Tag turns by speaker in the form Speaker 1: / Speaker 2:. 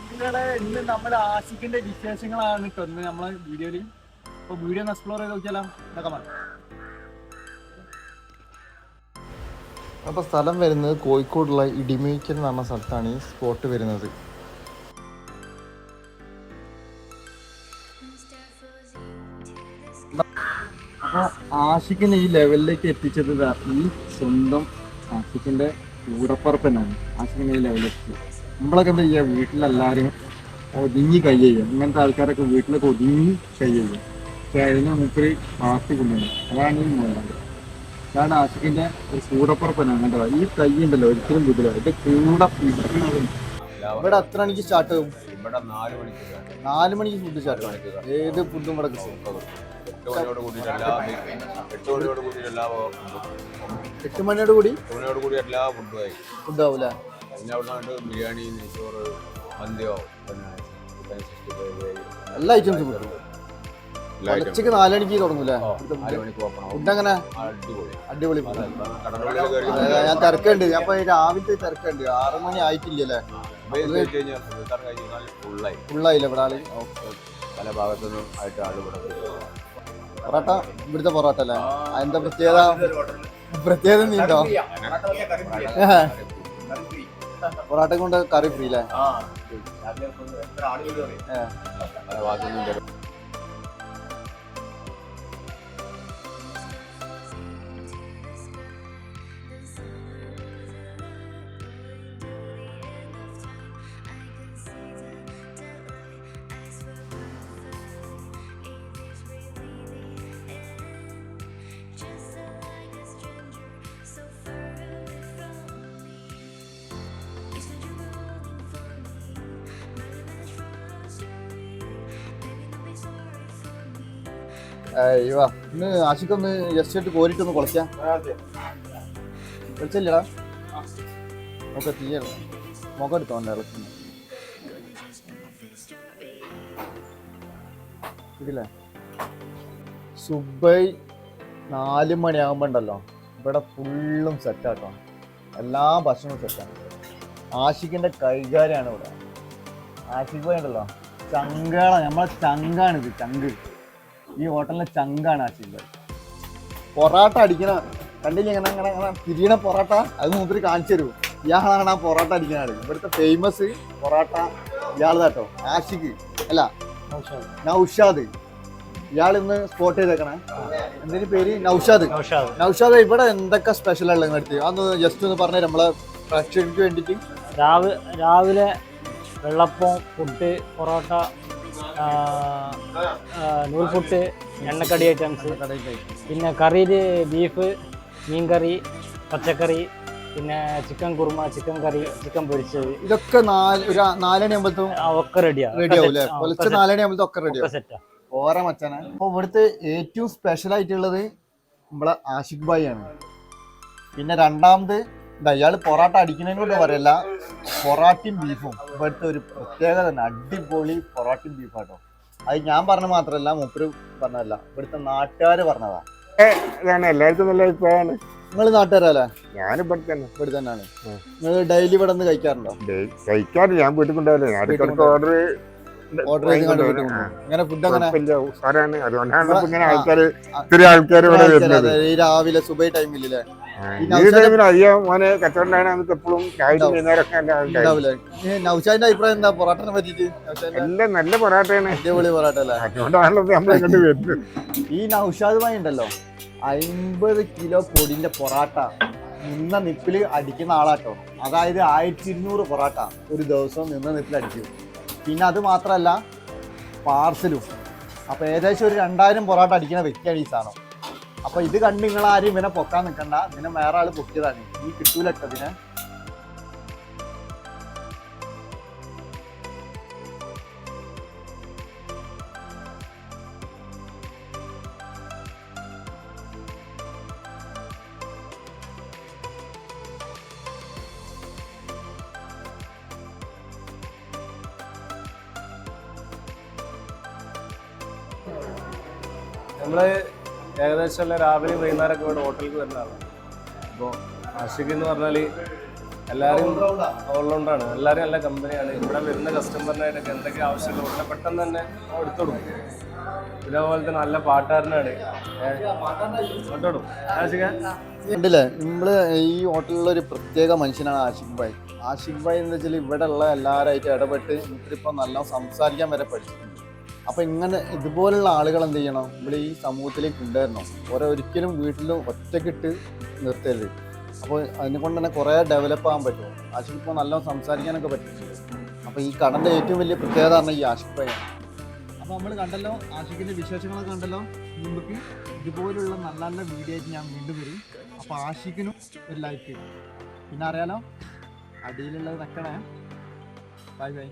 Speaker 1: നിങ്ങളെ ഇന്ന് നമ്മൾ ആഷിക്കിന്റെ വിശേഷങ്ങളാണ് കേട്ടോ ഇന്ന് നമ്മളെ വീഡിയോയില്. അപ്പൊ വീഡിയോ ഒന്ന് എക്സ്പ്ലോർ ചെയ്ത് നോക്കിയാലോ എന്നൊക്കെ പറഞ്ഞു.
Speaker 2: അപ്പോൾ സ്ഥലം വരുന്നത് കോഴിക്കോടുള്ള ഇടിമേക്കൽ എന്ന് പറഞ്ഞ സ്ഥലത്താണ് ഈ സ്പോട്ട് വരുന്നത്.
Speaker 1: അപ്പോൾ ആഷിക്കിനെ ഈ ലെവലിലേക്ക് എത്തിച്ചത് ഈ സ്വന്തം ആഷിക്കിന്റെ കൂടപ്പറപ്പ് തന്നെയാണ്. ആഷിക്കിനെ ഈ ലെവലിലെത്തി നമ്മളൊക്കെ എന്താ ചെയ്യുക, വീട്ടിലെല്ലാവരും ഒതുങ്ങി കൈ ചെയ്യുക. ഇങ്ങനത്തെ ആൾക്കാരൊക്കെ വീട്ടിലൊക്കെ ഒതുങ്ങി കൈ ചെയ്യുക. പക്ഷെ അതിന് മൂപ്പര് മാറ്റി കൊണ്ടുവന്നു. അതാണ് ഈ മോഡൽ. അതാണ് ആഷിക്കിന്റെ ഒരു കൂടപ്പുറപ്പ് തന്നെ. അങ്ങനത്തെ ഈ കൈ ഉണ്ടല്ലോ ഒരിക്കലും ഇതില്ല, ഇത് കൂടെ പിടിക്കുന്നത്.
Speaker 2: ഇവിടെ എത്ര മണിക്ക് സ്റ്റാർട്ട് ആവും?
Speaker 3: ഇവിടെ 4 മണിക്ക്
Speaker 2: 4 മണിക്ക് ഫുഡ് സ്റ്റാർട്ട് ആവും. ഏത് ഫുഡും ഇവിടെ കിട്ടും.
Speaker 3: 8 മണിയോട് കൂടി എല്ലാ 8 മണിയോട് കൂടി എല്ലാ
Speaker 2: 8 മണിയോട് കൂടി
Speaker 3: എല്ലാ ഫുഡുമായി
Speaker 2: ഫുഡ് ആവൂല.
Speaker 3: പിന്നെ അവിടെ നിന്നിട്ട് ബിരിയാണി, നെയ്ച്ചോറ്, മന്തിയോ, പിന്നെ
Speaker 2: എല്ലാ ഐറ്റംസും കിട്ടും. ഉച്ചക്ക് 4 മണിക്ക് തുടങ്ങൂലേ ഫുഡ്? അങ്ങനെ അടിപൊളി. ഞാൻ തിരക്കുണ്ട്, അപ്പൊ രാവിലത്തെ തിരക്കുണ്ട്. 6 മണി ആയിട്ടില്ലല്ലേ? ഫുള്ളായില്ല ഇവിടെ ആള്?
Speaker 3: പല ഭാഗത്തുനിന്നും ആയിട്ട് ആള് ഇവിടെ.
Speaker 2: പൊറോട്ട ഇവിടുത്തെ പൊറോട്ട അല്ലേ? അതിന്റെ പ്രത്യേകത നീണ്ടോ? പൊറോട്ട കൊണ്ട് കറി ഫ്രീ അല്ലേ?
Speaker 3: പല ഭാഗത്തുനിന്നും
Speaker 2: ഇന്ന് ആശിക്കൊന്ന് ജസ്റ്റ് ആയിട്ട് കോരിട്ടൊന്ന് കുളയ്ക്കാം. വിളിച്ചില്ലടാ നോക്ക തീയല്ല മുഖം എടുത്തോണ്ട് ഇളക്കി ഇതില്ലേ. സുബൈ 4 മണിയാകുമ്പോ ഉണ്ടല്ലോ ഇവിടെ ഫുള്ളും സെറ്റാട്ടോ. എല്ലാ ഭക്ഷണവും സെറ്റാണ്. ആഷിക്കിന്റെ കൈകാര്യാണ് ഇവിടെ. ആഷിക്ക് പോയി ഉണ്ടല്ലോ ചങ്കാള, നമ്മളെ ചങ്കാണിത്. ചങ്ക് ഈ ഹോട്ടലിലെ ചങ്കാണ് ആഷിക് ഭായ്. പൊറാട്ട അടിക്കണ കണ്ടില്ല? ഇങ്ങനെ അങ്ങനെ അങ്ങനെ തിരിയണ പൊറാട്ട അത് മൂപ്പര് കാണിച്ചു തരും. ഇയാളാണ് ആ പൊറാട്ട അടിക്കണ ആള്. ഇവിടുത്തെ ഫേമസ് പൊറാട്ട ഇയാൾ കേട്ടോ. ആഷിഖ് അല്ല നൗഷാദ്. ഇയാൾ ഇന്ന് സ്പോട്ട് ചെയ്തേക്കണേ. എന്തിനു പേര്? നൗഷാദ്. നൗഷാദ് ഇവിടെ എന്തൊക്കെ സ്പെഷ്യൽ ഉള്ളത് എടുത്ത് അതൊന്ന് ജസ്റ്റ് ഒന്ന് പറഞ്ഞു നമ്മളെ പ്രേക്ഷകർക്ക് വേണ്ടിട്ട്.
Speaker 4: രാവിലെ വെള്ളപ്പം, പുട്ട്, പൊറോട്ട, നൂൽപുട്ട്, എണ്ണക്കടി ഐറ്റംസ്. പിന്നെ കറിയിൽ ബീഫ്, മീൻ കറി, പച്ചക്കറി, പിന്നെ ചിക്കൻ കുറുമ, ചിക്കൻ കറി, ചിക്കൻ പൊരിച്ചത്.
Speaker 2: ഇതൊക്കെ 4 മണി ആകുമ്പോഴത്തും
Speaker 4: ഒക്കെ റെഡിയാവും.
Speaker 2: 4 മണി ആകുമ്പോഴത്തും ഒക്കെ റെഡിയാവും.
Speaker 4: സെറ്റാ
Speaker 2: ഓരോ മച്ചാനെ. അപ്പൊ ഇവിടുത്തെ ഏറ്റവും സ്പെഷ്യൽ ആയിട്ടുള്ളത് നമ്മളെ ആഷിഖ് ഭായി ആണ്. പിന്നെ രണ്ടാമത് ഇയാള് പൊറാട്ട അടിക്കുന്നതിനോട് പറയല്ല, പൊറാട്ടയും ബീഫും ഇവിടുത്തെ ഒരു പ്രത്യേകത തന്നെ. അടിപൊളി പൊറാട്ടയും ബീഫാട്ടോ. അത് ഞാൻ പറഞ്ഞ മാത്രല്ല, മൂപ്പര് പറഞ്ഞതല്ല, ഇവിടുത്തെ നാട്ടുകാര് പറഞ്ഞതാ.
Speaker 5: എല്ലാവർക്കും നല്ല അഭിപ്രായമാണ്.
Speaker 2: നിങ്ങൾ നാട്ടുകാരല്ലേ?
Speaker 5: ഞാനിവിടെ തന്നെ
Speaker 2: ഇവിടെ തന്നെയാണ്. നിങ്ങൾ ഡെയിലി ഇവിടെ നിന്ന് കഴിക്കാറുണ്ടോ?
Speaker 5: കഴിക്കാറില്ല, ഞാൻ വീട്ടിൽ കൊണ്ടുപോകല്ലേ.
Speaker 2: ഓർഡർ ചെയ്ത് ഇങ്ങനെ ഫുഡ് അങ്ങനെ
Speaker 5: അതുകൊണ്ടാണ് ഇങ്ങനെ ആൾക്കാര് ഇത്തിരി ആൾക്കാർ ഇവിടെ വരുന്നത്.
Speaker 2: ഈ രാവിലെ സുബൈ ടൈമില്ലേ?
Speaker 5: ഈ ടൈമിൽ അധികം മോനെ കച്ചവടം നമുക്ക് എപ്പോഴും
Speaker 2: നൗഷാദിന്റെ അഭിപ്രായം എന്താ പൊറാട്ടനെ പറ്റിട്ട്?
Speaker 5: എല്ലാം നല്ല പൊറാട്ടയാണ്,
Speaker 2: അടിപൊളി പൊറാട്ട അല്ലേ?
Speaker 5: അതുകൊണ്ടാണല്ലോ നമ്മൾ ഇങ്ങോട്ട് വരുന്നത്.
Speaker 2: ഈ നൗഷാദ് ഭായി ഉണ്ടല്ലോ 50 കിലോ പൊടിന്റെ പൊറാട്ട നിന്ന നിപ്പില് അടിക്കുന്ന ആളാട്ടോ. അതായത് 1200 പൊറാട്ട ഒരു ദിവസം നിന്ന നിപ്പിൽ അടിക്കും. പിന്നെ അത് മാത്രമല്ല പാർസലും. അപ്പൊ ഏകദേശം ഒരു 2000 പൊറാട്ട അടിക്കുന്ന വ്യക്തിയാണ് ഈ സാധനം. അപ്പൊ ഇത് കണ്ട് നിങ്ങൾ ആരും ഇവനെ പൊക്കാൻ നിൽക്കണ്ട. ഇതിനെ വേറെ ആള് പൊക്കിയതാണ്. ഈ കിട്ടൂലട്ടതിനെ.
Speaker 6: നമ്മൾ ഏകദേശം രാവിലെ വൈകുന്നേരമൊക്കെ ഇവിടെ ഹോട്ടലിൽ വരുന്നതാണ്. അപ്പോൾ ആഷിഖ് എന്ന് പറഞ്ഞാൽ എല്ലാവരും ഓൾറൗണ്ടാണ്. എല്ലാവരും നല്ല കമ്പനിയാണ്. ഇവിടെ വരുന്ന കസ്റ്റമറിനായിട്ടൊക്കെ എന്തൊക്കെ ആവശ്യമുള്ള ഉടനെ പെട്ടെന്ന് തന്നെ എടുത്തു കൊടുക്കും. ഇതേപോലെ തന്നെ നല്ല പാട്ടുകാരനാണ്. പാട്ടോടും
Speaker 2: കണ്ടില്ലേ, നമ്മള് ഈ ഹോട്ടലിലൊരു പ്രത്യേക മനുഷ്യനാണ് ആഷിഖ് ഭായ്. ആഷിഖ് ഭായ് എന്ന് വെച്ചാൽ ഇവിടെ ഉള്ള എല്ലാവരായിട്ട് ഇടപെട്ട് ഇപ്പം നല്ല സംസാരിക്കാൻ വരെ പഠിച്ചിട്ടുണ്ട്. അപ്പോൾ ഇങ്ങനെ ഇതുപോലുള്ള ആളുകൾ എന്ത് ചെയ്യണം, ഇവിടെ ഈ സമൂഹത്തിലേക്ക് കൊണ്ടുവരണം. ഒരിക്കലും വീട്ടിലും ഒറ്റക്കിട്ട് നിർത്തരുത്. അപ്പോൾ അതിനെക്കൊണ്ട് തന്നെ കുറേ ഡെവലപ്പ് ആകാൻ പറ്റും. ആഷിഖ് ഇപ്പോൾ നല്ല സംസാരിക്കാനൊക്കെ പറ്റും. അപ്പോൾ ഈ കടൻ്റെ ഏറ്റവും വലിയ പ്രത്യേകത പറഞ്ഞാൽ ഈ ആഷിഖ് ഭായാണ്. അപ്പോൾ നമ്മൾ കണ്ടല്ലോ ആഷിഖിൻ്റെ വിശേഷങ്ങളൊക്കെ കണ്ടല്ലോ. നമുക്ക് ഇതുപോലുള്ള നല്ല നല്ല വീഡിയോ ആയിട്ട് ഞാൻ വീണ്ടും വരും. അപ്പോൾ ആഷിഖിനും ഒരു ലൈക്ക്. പിന്നെ അറിയാലോ, അടിയിലുള്ളത് വെക്കണേ. Bye bye.